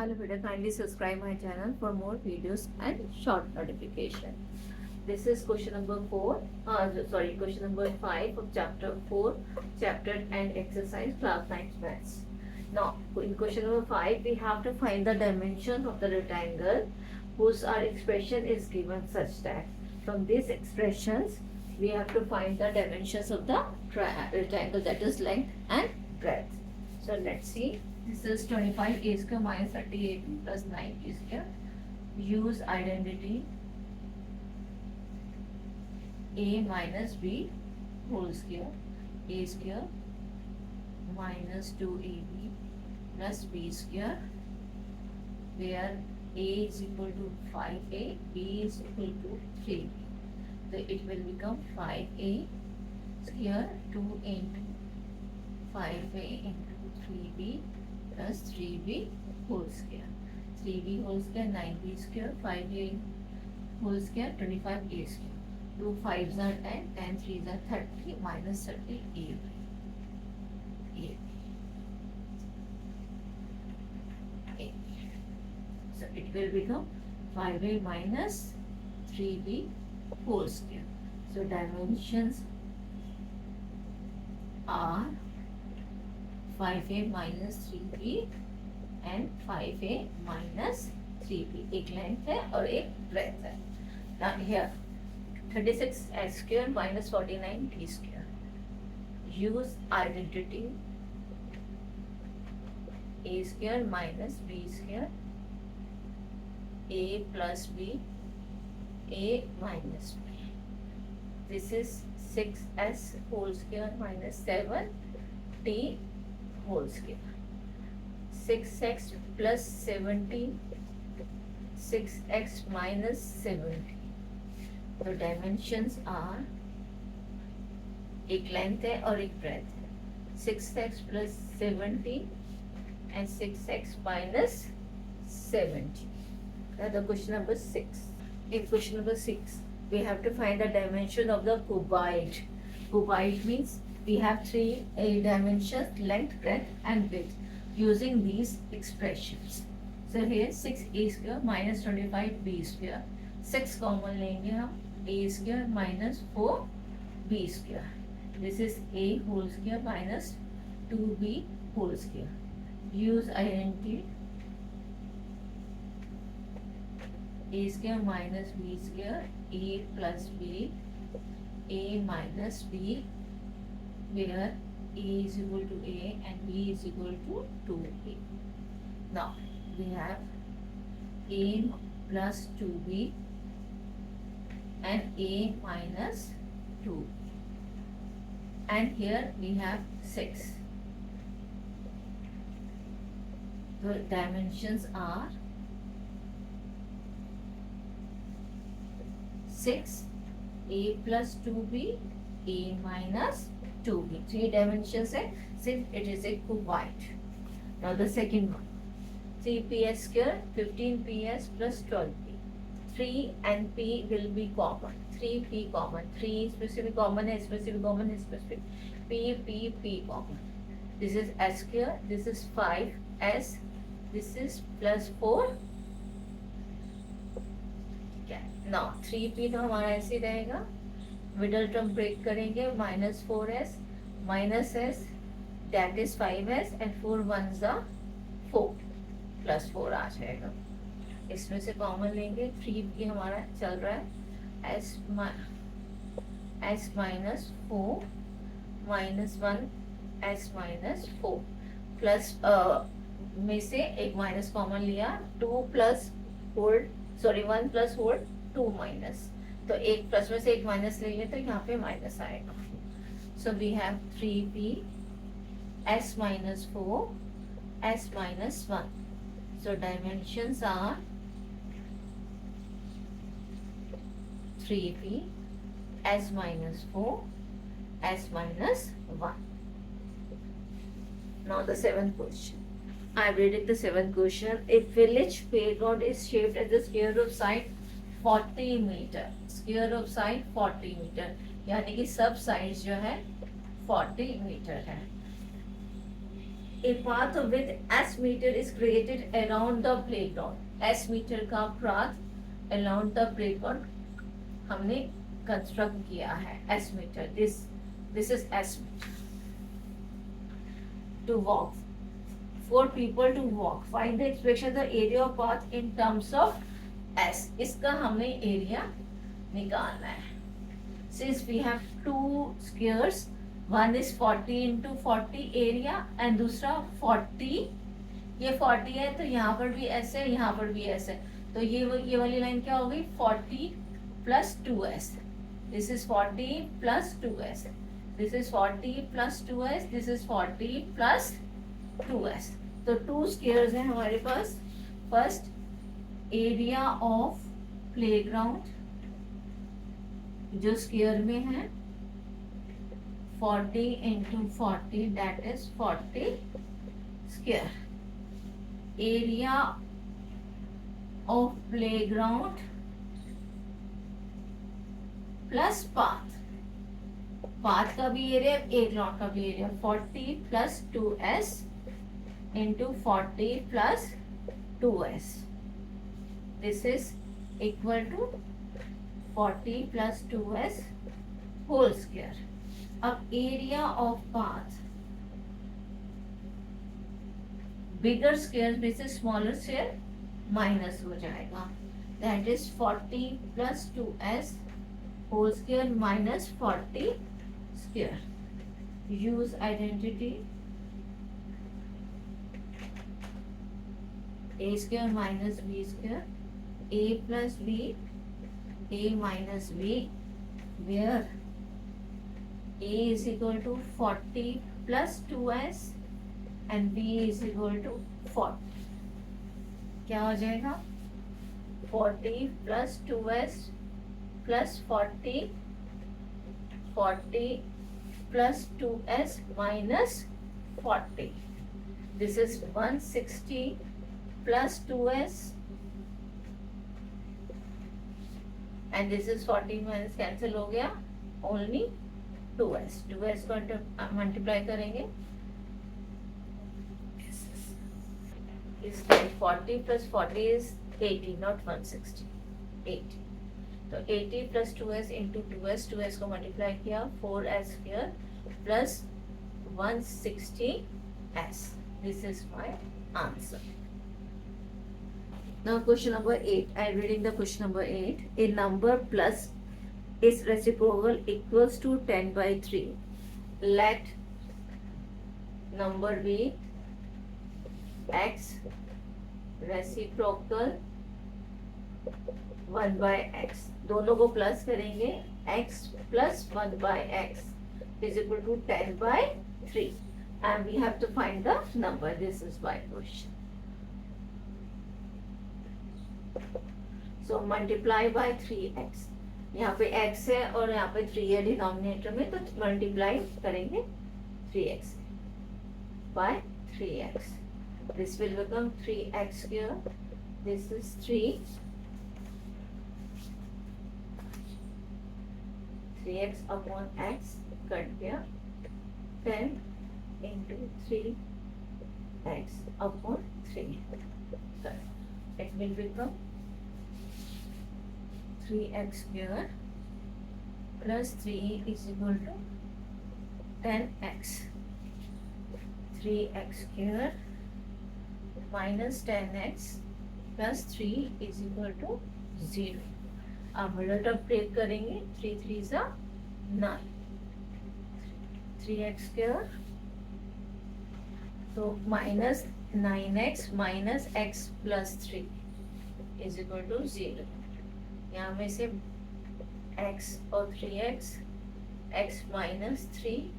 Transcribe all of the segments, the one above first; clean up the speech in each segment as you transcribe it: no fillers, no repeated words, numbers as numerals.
Hello Peter, kindly subscribe my channel for more videos and short notification. This is question number 4, question number 5 of chapter 4, chapter and exercise class 9 maths. Now, in question number 5, we have to find the dimensions of the rectangle whose our expression is given such that from these expressions, we have to find the dimensions of the rectangle, that is length and breadth. So let's see. This is 25a square minus 38 plus 9b square. Use identity a minus b whole square. A square minus 2ab plus b square, where a is equal to 5a, b is equal to 3b. So it will become 5a square 2 into 5a into 3b plus 3b whole square. 3b whole square 9b square, 5a whole square 25a square. 2 5s are 10, 10 3s are 30, minus 30 a. So it will become 5a minus 3b whole square. So dimensions are 5a minus 3b and 5a minus 3b. एक length है और एक breath है. Now here 36 square minus 49 d square. Use identity a square minus b square, a plus b, a minus b. This is 6s whole square minus 7t whole square. 6x plus 17, 6x minus 17. The dimensions are एक length है और एक breath है. 6x plus 70 and 6x minus 70. That's the question number 6. In question number 6, we have to find the dimension of the cuboid. Cuboid means we have three dimensions: length, breadth, and width, using these expressions. So here 6a square minus 25b square. 6 common लेंगे हम, a square minus 4b square. This is a whole square minus 2b whole square. Use identity a square minus b square, a plus b, a minus b, where a is equal to a and b is equal to 2a. Now we have a plus 2b and a minus 2, and here we have 6. The dimensions are 6, a plus 2b, a minus 2b. 3 dimensions है, since it is a cuboid. Now the second one, 3ps square 15ps plus 12p. 3 and p will be common. 3p common. 3 specific common है, specific common है, specific. p common. This is s square. This is 5s. This is plus 4. Now 3p तो हमारा ऐसे रहेगा. Middle term break करेंगे, minus 4s minus s, that is 5s, and 4 ones are 4 plus 4 आ जाएगा. इसमें से common लेंगे. 3p हमारा चल रहा है s minus 4 minus 1 s minus 4 plus में से एक माइनस कॉमन लिया. 2 plus hold 1 plus hold 2 minus, तो एक प्लस में से एक माइनस लेंगे तो यहाँ पे माइनस आएगा. So we have 3p s minus 4 s minus 1. So dimensions are 3p s minus 4 s minus 1. Now the 7th question. I read it. The 7th question. A village playground is shaped as the square of side 40 meter. Square of side 40 meter. यानी कि सब side जो है 40 metre है. A path with S meter is created around the playground. S meter का path around the playground हमने construct किया है. S meter. This is S meter. To walk. 4 people to walk. Find the expression the area of path in terms of S. इसका हमने area निकालना है. Since we have 2 squares, one is 40 into 40 area and दूसरा 40. ये 40 है तो यहाँ पर भी S है, यहाँ पर भी S है, तो ये वाली लाइन क्या हो गई 40 plus 2S. This is 40 plus 2S. This is 40 plus 2S. This is 40 plus 2S. तो 2 squares हैं हमारे पास. First area of playground जो स्क्वायर में है 40 into 40 that is 40 square. Area of playground plus path. Path का भी एरिया प्लेग्राउंड का भी area 40 plus 2s into 40 plus 2s. This is equal to 40 plus 2s whole square. अब area of path bigger square में से smaller square minus हो जाएगा. That is 40 plus 2s whole square minus 40 square. Use identity. A square minus b square. A plus b. A minus b, where A is equal to 40 plus 2s and B is equal to 40. क्या हो जाएगा 40 plus 2s plus 40 plus 2s minus 40. This is 160 plus 2s and this is 40 minus cancel हो गया only 2s. 2s को multiply करेंगे इसलिए 40 plus 40 is 80 not 160. 80. तो 80 plus 2s into 2s. 2s को मल्टीप्लाई किया 4s here plus 160s. This is my answer. Now question number 8. I am reading the question number 8. A number plus its reciprocal equals to 10 by 3. Let number be x reciprocal 1 by x. दोनों को plus करेंगे x plus 1 by x is equal to 10 by 3 and we have to find the number. This is my question. So multiply by 3x. यहाँ पे x है और यहाँ पे 3 है डिनोमिनेटर में, तो मल्टीप्लाई करेंगे 3x by 3x. This will become 3x here. This is 3. 3x upon x cut here. 10 into 3x upon 3. So it will become 3x square plus 3 is equal to 10x. 3x square minus 10x plus 3 is equal to 0. अब multiply करेंगे 3 3 जा 9. 3x square तो minus 9x minus x plus 3 is equal to 0. यहाँ में से x और 3x, x minus 3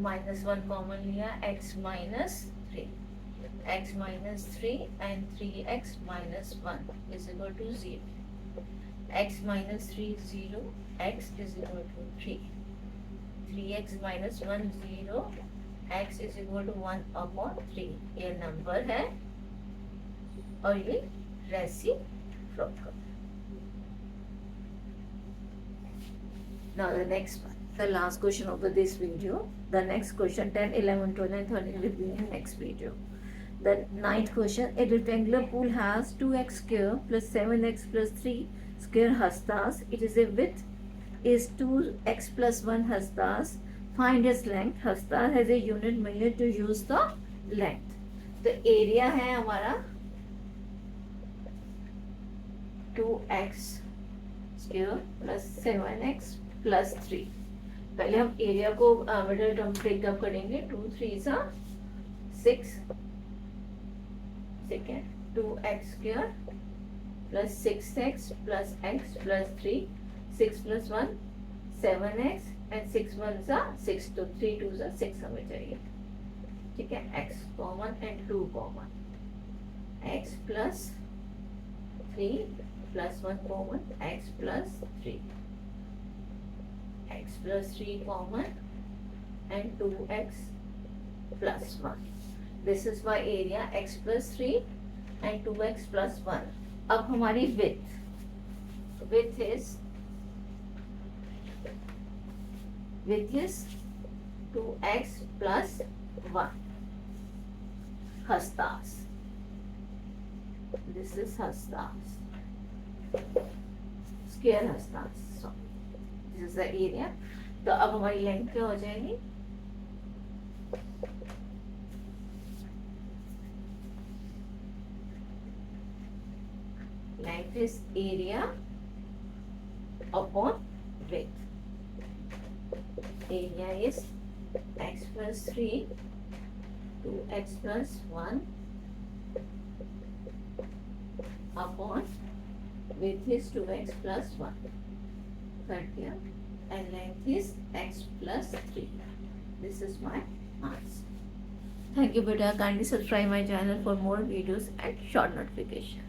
minus 1 common लिया, x minus 3, x minus 3 and 3x minus 1 is equal to 0. X minus 3 0, x is equal to 3. 3x minus 1 0, x is equal to 1 upon 3. ये number है और ये reciprocal. Now the next one. the last question of this video. The next question 10, 11, 12 and 13 will be in next video. The ninth question, a rectangular pool has 2x square plus 7x plus 3 square hastas. It is a width is 2x plus 1 hastas. Find its length. Hasta has a unit measure to use the length. The area है हमारा 2x square plus 7x plus 3. पहले हम area को middle term breakup करेंगे. 2 3 6 second 2x square plus 6x plus x plus 3 6 plus 1 7x and 6 1 6 तो 3 2 6 हमें चाहिए. ठीक है. x common and 2 common. x plus 3 plus 1 common. x plus 3 x plus 3 common and 2x plus 1. This is my area x plus 3 and 2x plus 1. अब हमारी width is 2x plus 1 hastas. This is hastas, square hastas. So this is the area. तो अब हमारी length क्या हो जाएगी? Length is area upon width. Area is x plus 3 2x plus 1 upon width is 2x plus 1. Cut here. And length is x plus 3. This is my answer. Thank you, beta. Kindly subscribe my channel for more videos and short notification.